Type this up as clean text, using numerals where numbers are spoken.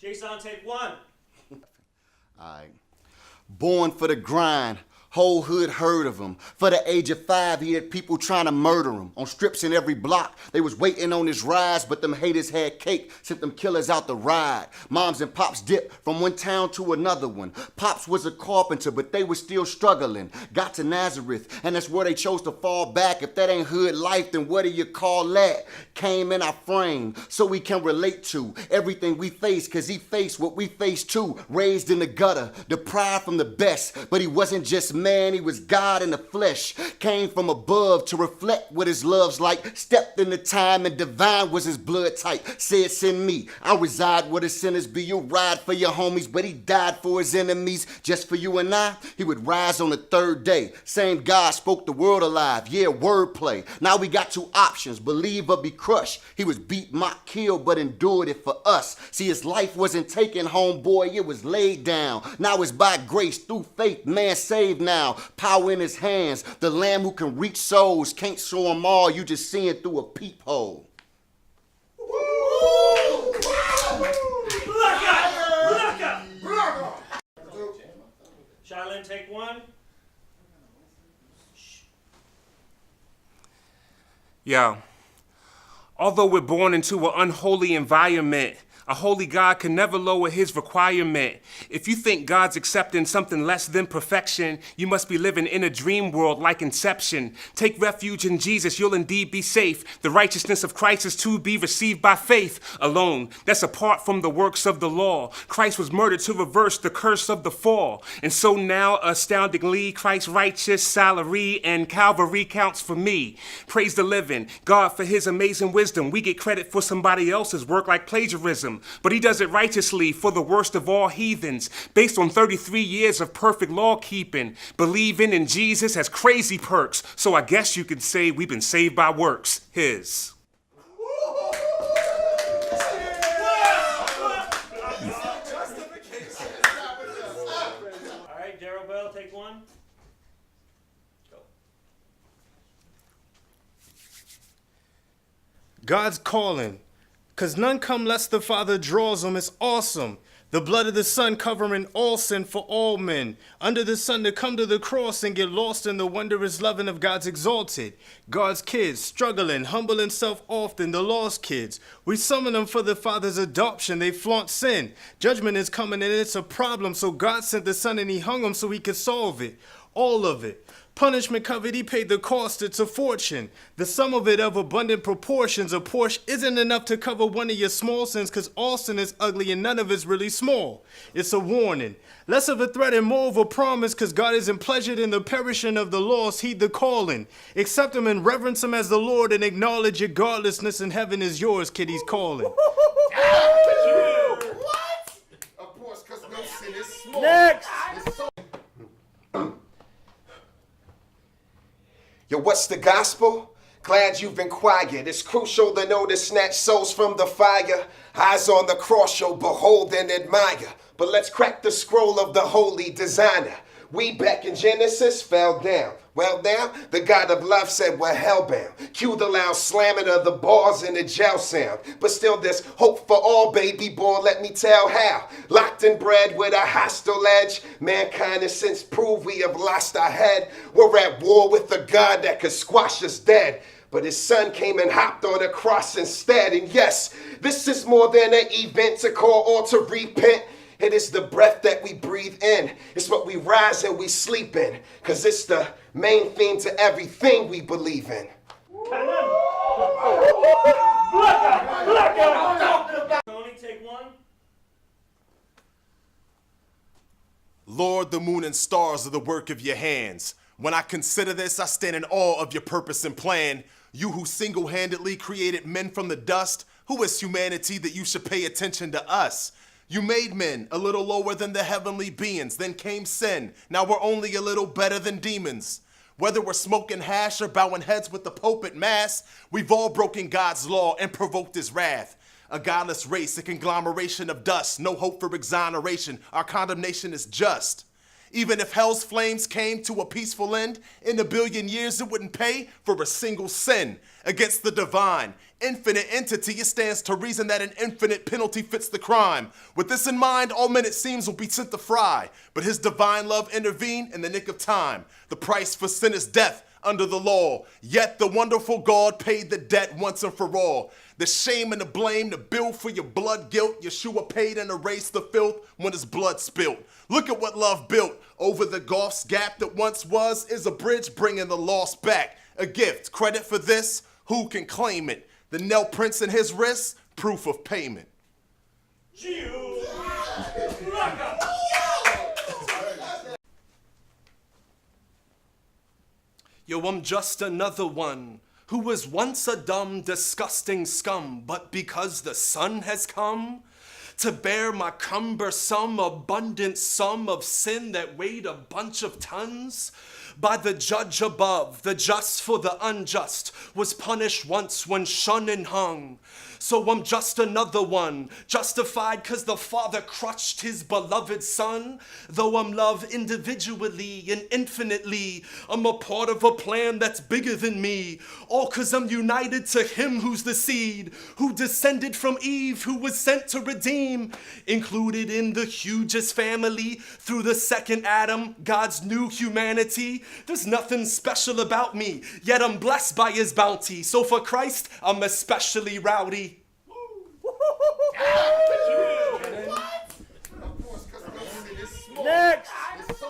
Jason, take one. Alright. Born for the grind. Whole hood heard of him. For the age of 5, he had people trying to murder him. On strips in every block, they was waiting on his rise, but them haters had cake, sent them killers out the ride. Moms and pops dipped from one town to another one. Pops was a carpenter, but they were still struggling. Got to Nazareth, and that's where they chose to fall back. If that ain't hood life, then what do you call that? Came in our frame, so we can relate to everything we face, cause he faced what we face too. Raised in the gutter, deprived from the best, but he wasn't just man, he was God in the flesh. Came from above to reflect what his love's like. Stepped in the time and divine was his blood type. Said send me, I'll reside where the sinners be. You'll ride for your homies, but he died for his enemies. Just for you and I, he would rise on the third day. Same God spoke the world alive. Yeah, wordplay. Now we got two options, believe or be crushed. He was beat, mocked, killed, but endured it for us. See, his life wasn't taken, homeboy, it was laid down. Now it's by grace, through faith, man saved now. Power in his hands, the lamb who can reach souls. Can't show them all, you just seeing through a peephole. Shaolin, take one. Yo, although we're born into an unholy environment, a holy God can never lower his requirement. If you think God's accepting something less than perfection, you must be living in a dream world like Inception. Take refuge in Jesus, you'll indeed be safe. The righteousness of Christ is to be received by faith alone. That's apart from the works of the law. Christ was murdered to reverse the curse of the fall. And so now, astoundingly, Christ's righteous salary and Calvary counts for me. Praise the living God for his amazing wisdom. We get credit for somebody else's work like plagiarism. But he does it righteously for the worst of all heathens, based on 33 years of perfect law keeping. Believing in Jesus has crazy perks, so I guess you could say we've been saved by works. His. All right, Daryl Bell, take one. Go. God's calling. 'Cause none come lest the Father draws them. It's awesome. The blood of the Son covering all sin for all men. Under the sun to come to the cross and get lost in the wondrous loving of God's exalted. God's kids, struggling, humbling self often, the lost kids. We summon them for the Father's adoption. They flaunt sin. Judgment is coming and it's a problem. So God sent the Son and he hung him so he could solve it. All of it. Punishment covered, he paid the cost, it's a fortune. The sum of it of abundant proportions. A Porsche isn't enough to cover one of your small sins, cause all sin is ugly and none of it's really small. It's a warning. Less of a threat and more of a promise, cause God isn't pleasured in the perishing of the lost. Heed the calling. Accept him and reverence him as the Lord and acknowledge your godlessness in heaven is yours, kid, he's calling. What? Of course, cause no sin is small. Next! Yo, what's the gospel? Glad you've inquired. It's crucial to know to snatch souls from the fire. Eyes on the cross, yo, behold and admire. But let's crack the scroll of the holy designer. We back in Genesis fell down. Well now, the God of love said we're hellbound. Cue the loud slamming of the bars in the jail sound. But still there's hope for all, baby boy, let me tell how. Locked and bred with a hostile edge. Mankind has since proved we have lost our head. We're at war with a God that could squash us dead. But his son came and hopped on a cross instead. And yes, this is more than an event to call or to repent. It is the breath that we breathe in. It's what we rise and we sleep in. Cause it's the main theme to everything we believe in. Tony, take one. Lord, the moon and stars are the work of your hands. When I consider this, I stand in awe of your purpose and plan. You who single-handedly created men from the dust, who is humanity that you should pay attention to us? You made men a little lower than the heavenly beings, then came sin. Now we're only a little better than demons. Whether we're smoking hash or bowing heads with the Pope at Mass, we've all broken God's law and provoked his wrath. A godless race, a conglomeration of dust, no hope for exoneration. Our condemnation is just. Even if hell's flames came to a peaceful end, in a billion years it wouldn't pay for a single sin. Against the divine, infinite entity, it stands to reason that an infinite penalty fits the crime. With this in mind, all men it seems will be sent to fry. But his divine love intervened in the nick of time. The price for sin is death under the law. Yet the wonderful God paid the debt once and for all. The shame and the blame, the bill for your blood guilt, Yeshua paid and erased the filth when his blood spilt. Look at what love built. Over the gulf's gap that once was is a bridge bringing the lost back. A gift, credit for this, who can claim it? The nail prints in his wrists, proof of payment. Yo, I'm just another one who was once a dumb, disgusting scum, but because the sun has come to bear my cumbersome, abundant sum of sin that weighed a bunch of tons, by the judge above, the just for the unjust, was punished once when shunned and hung. So I'm just another one, justified cause the Father crushed his beloved Son. Though I'm loved individually and infinitely, I'm a part of a plan that's bigger than me. All cause I'm united to him who's the seed, who descended from Eve, who was sent to redeem. Included in the hugest family, through the second Adam, God's new humanity. There's nothing special about me, yet I'm blessed by his bounty. So for Christ, I'm especially rowdy.